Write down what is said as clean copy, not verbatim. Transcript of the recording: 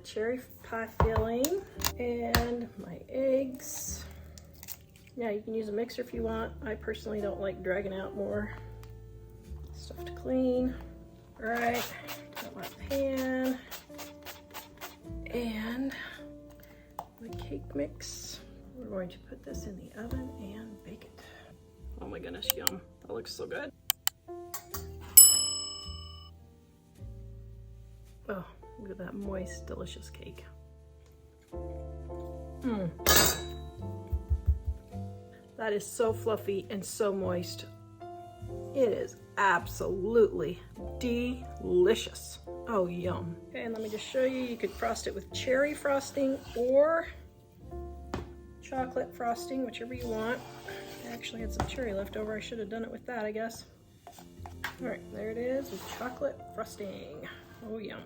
cherry pie filling and my eggs. Yeah, you can use a mixer if you want. I personally don't like dragging out more stuff to clean. All right, got my pan and the cake mix. We're going to put this in the oven and bake it. Oh my goodness, yum. That looks so good. Oh, look at that moist, delicious cake. That is so fluffy and so moist. It is absolutely delicious. Oh, yum. Okay, and let me just show you, you could frost it with cherry frosting or chocolate frosting, whichever you want. I actually had some cherry left over. I should have done it with that, I guess. All right, there it is with chocolate frosting. Oh, yum.